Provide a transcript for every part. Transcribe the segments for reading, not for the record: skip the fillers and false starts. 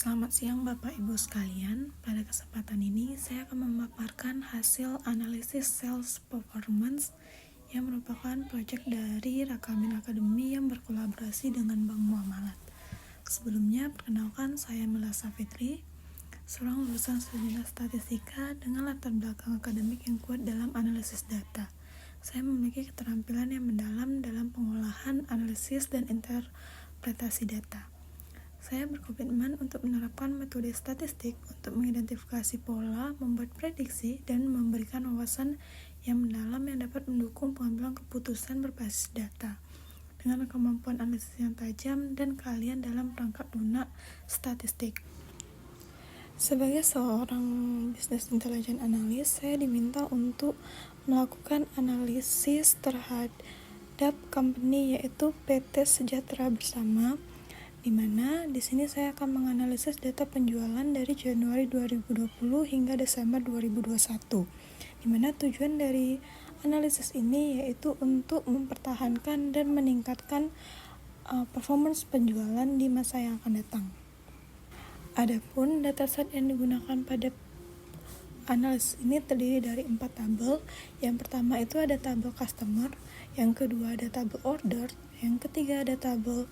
Selamat siang Bapak Ibu sekalian. Pada kesempatan ini saya akan memaparkan hasil analisis sales performance yang merupakan proyek dari Rakamin Akademi yang berkolaborasi dengan Bank Muamalat. Sebelumnya, perkenalkan saya Mila Safitri, seorang lulusan studi statistika dengan latar belakang akademik yang kuat dalam analisis data. Saya memiliki keterampilan yang mendalam dalam pengolahan, analisis, dan interpretasi data. Saya berkomitmen untuk menerapkan metode statistik untuk mengidentifikasi pola, membuat prediksi, dan memberikan wawasan yang mendalam yang dapat mendukung pengambilan keputusan berbasis data dengan kemampuan analisis yang tajam dan keahlian dalam perangkat lunak statistik. Sebagai seorang business intelligence analyst, saya diminta untuk melakukan analisis terhadap company yaitu PT Sejahtera Bersama, di mana di sini saya akan menganalisis data penjualan dari Januari 2020 hingga Desember 2021. Di mana tujuan dari analisis ini yaitu untuk mempertahankan dan meningkatkan performance penjualan di masa yang akan datang. Adapun dataset yang digunakan pada analisis ini terdiri dari 4 tabel. Yang pertama itu ada tabel customer, yang kedua ada tabel order, yang ketiga ada tabel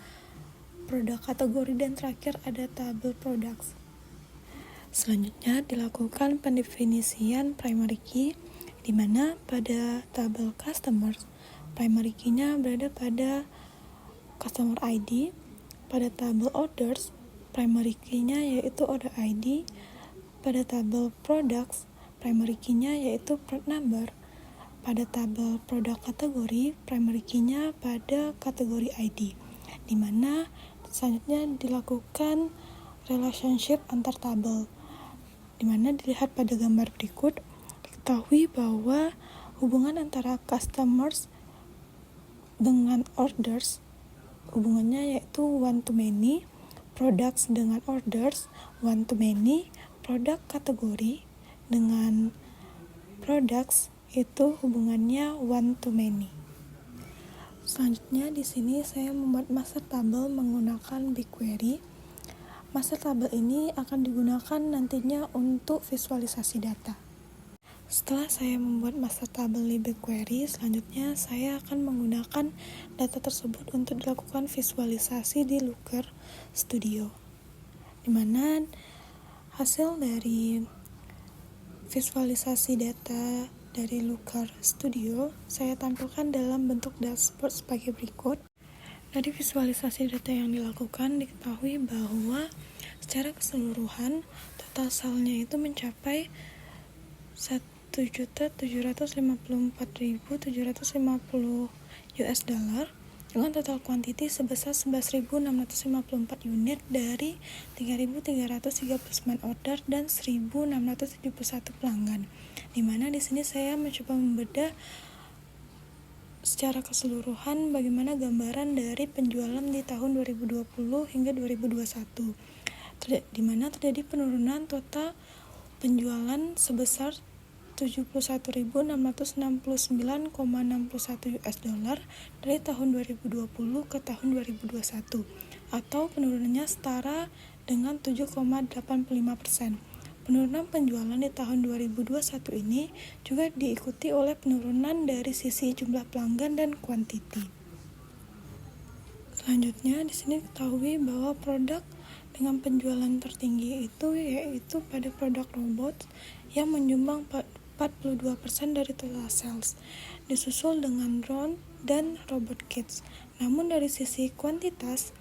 produk kategori, dan terakhir ada tabel products. Selanjutnya dilakukan pendefinisian primary key, di mana pada tabel customers primary key-nya berada pada customer ID. Pada tabel orders primary key-nya yaitu order ID. Pada tabel products primary key-nya yaitu product number. Pada tabel produk kategori primary key-nya pada kategori ID, di mana selanjutnya dilakukan relationship antar tabel, di mana dilihat pada gambar berikut. Diketahui bahwa hubungan antara customers dengan orders hubungannya yaitu one to many, products dengan orders one to many, produk kategori dengan products itu hubungannya one to many. Selanjutnya di sini saya membuat master table menggunakan BigQuery. Master table ini akan digunakan nantinya untuk visualisasi data. Setelah saya membuat master table di BigQuery, selanjutnya saya akan menggunakan data tersebut untuk dilakukan visualisasi di Looker Studio, di mana hasil dari visualisasi data dari Looker Studio saya tampilkan dalam bentuk dashboard sebagai berikut. Dari visualisasi data yang dilakukan, diketahui bahwa secara keseluruhan total salesnya itu mencapai 1.754.750 US dollar dengan total kuantiti sebesar 11.654 unit dari 3.339 order dan 1.671 pelanggan. Di mana di sini saya mencoba membedah secara keseluruhan bagaimana gambaran dari penjualan di tahun 2020 hingga 2021. Di mana terjadi penurunan total penjualan sebesar 71.669,61 US dollar dari tahun 2020 ke tahun 2021, atau penurunannya setara dengan 7,85%. Penurunan penjualan di tahun 2021 ini juga diikuti oleh penurunan dari sisi jumlah pelanggan dan kuantiti. Selanjutnya di sini diketahui bahwa produk dengan penjualan tertinggi itu yaitu pada produk robot yang menyumbang 42% dari total sales, disusul dengan drone dan robot kits. Namun dari sisi kuantitas,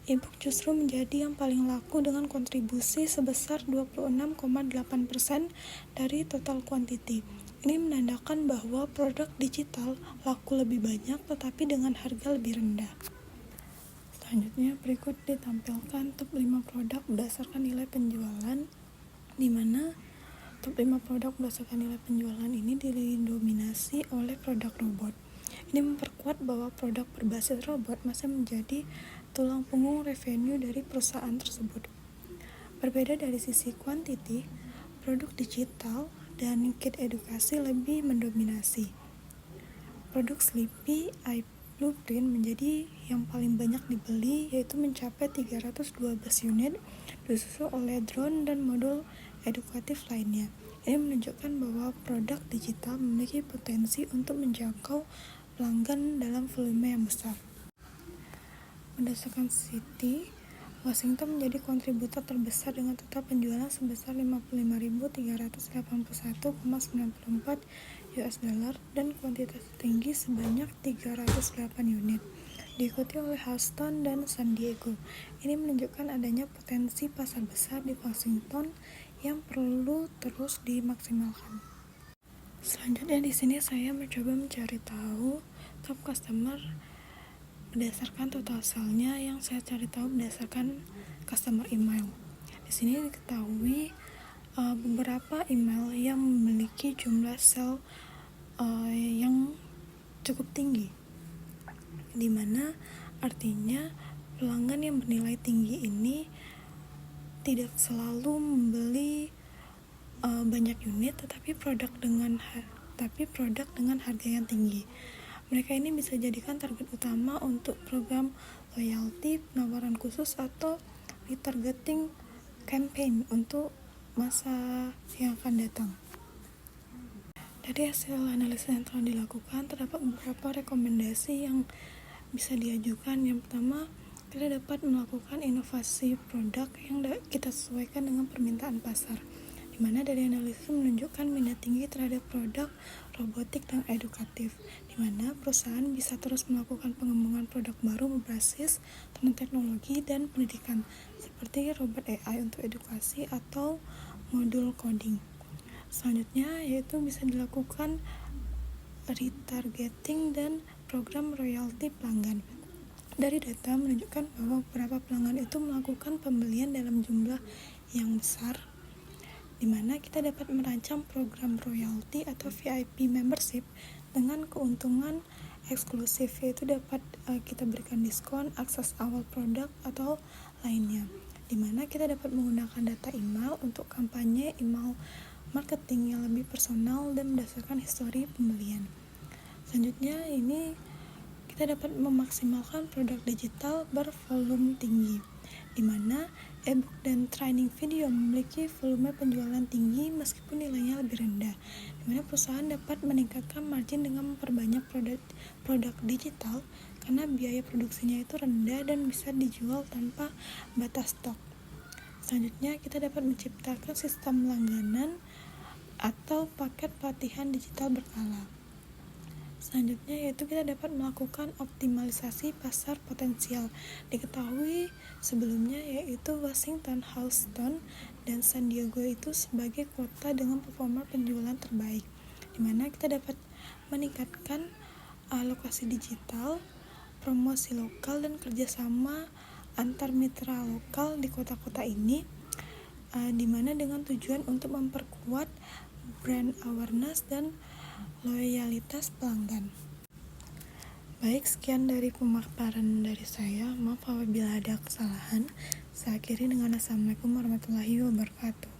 e-book justru menjadi yang paling laku dengan kontribusi sebesar 26,8% dari total kuantiti. Ini menandakan bahwa produk digital laku lebih banyak tetapi dengan harga lebih rendah. Selanjutnya berikut ditampilkan top 5 produk berdasarkan nilai penjualan, di mana top 5 produk berdasarkan nilai penjualan ini didominasi oleh produk robot. Ini memperkuat bahwa produk berbasis robot masih menjadi tulang punggung revenue dari perusahaan tersebut. Berbeda dari sisi kuantiti, produk digital dan kit edukasi lebih mendominasi. Produk Sleepy, Blueprint menjadi yang paling banyak dibeli, yaitu mencapai 312 unit, disusul oleh drone dan modul edukatif lainnya. Ini menunjukkan bahwa produk digital memiliki potensi untuk menjangkau pelanggan dalam volume yang besar. Berdasarkan Citi, Washington menjadi kontributor terbesar dengan total penjualan sebesar 55.381,94 US dollar dan kuantitas tinggi sebanyak 308 unit, diikuti oleh Houston dan San Diego. Ini menunjukkan adanya potensi pasar besar di Washington yang perlu terus dimaksimalkan. Selanjutnya di sini saya mencoba mencari tahu top customer berdasarkan total sale-nya yang saya cari tahu berdasarkan customer email. Di sini diketahui beberapa email yang memiliki jumlah sale yang cukup tinggi, dimana artinya pelanggan yang bernilai tinggi ini tidak selalu membeli banyak unit, tetapi produk dengan harga yang tinggi. Mereka ini bisa jadikan target utama untuk program loyalty, penawaran khusus, atau retargeting campaign untuk masa yang akan datang. Dari hasil analisis yang telah dilakukan, terdapat beberapa rekomendasi yang bisa diajukan. Yang pertama, kita dapat melakukan inovasi produk yang kita sesuaikan dengan permintaan pasar, di mana dari analisis menunjukkan minat tinggi terhadap produk robotik dan edukatif, di mana perusahaan bisa terus melakukan pengembangan produk baru berbasis teknologi dan pendidikan, seperti robot AI untuk edukasi atau modul coding. Selanjutnya yaitu bisa dilakukan retargeting dan program royalti pelanggan. Dari data menunjukkan bahwa beberapa pelanggan itu melakukan pembelian dalam jumlah yang besar, di mana kita dapat merancang program royalti atau VIP membership dengan keuntungan eksklusif, yaitu dapat kita berikan diskon, akses awal produk atau lainnya, di mana kita dapat menggunakan data email untuk kampanye email marketing yang lebih personal dan berdasarkan histori pembelian. Selanjutnya ini kita dapat memaksimalkan produk digital bervolume tinggi, di mana e-book dan training video memiliki volume penjualan tinggi meskipun nilainya lebih rendah, di mana perusahaan dapat meningkatkan margin dengan memperbanyak produk digital karena biaya produksinya itu rendah dan bisa dijual tanpa batas stok. Selanjutnya kita dapat menciptakan sistem langganan atau paket pelatihan digital berkala. Selanjutnya yaitu kita dapat melakukan optimalisasi pasar potensial. Diketahui sebelumnya yaitu Washington, Houston, dan San Diego itu sebagai kota dengan performa penjualan terbaik, di mana kita dapat meningkatkan alokasi digital, promosi lokal, dan kerjasama antar mitra lokal di kota-kota ini, di mana dengan tujuan untuk memperkuat brand awareness dan loyalitas pelanggan. Baik, sekian dari pemaparan dari saya. Maaf apabila ada kesalahan. Saya akhiri dengan Assalamualaikum warahmatullahi wabarakatuh.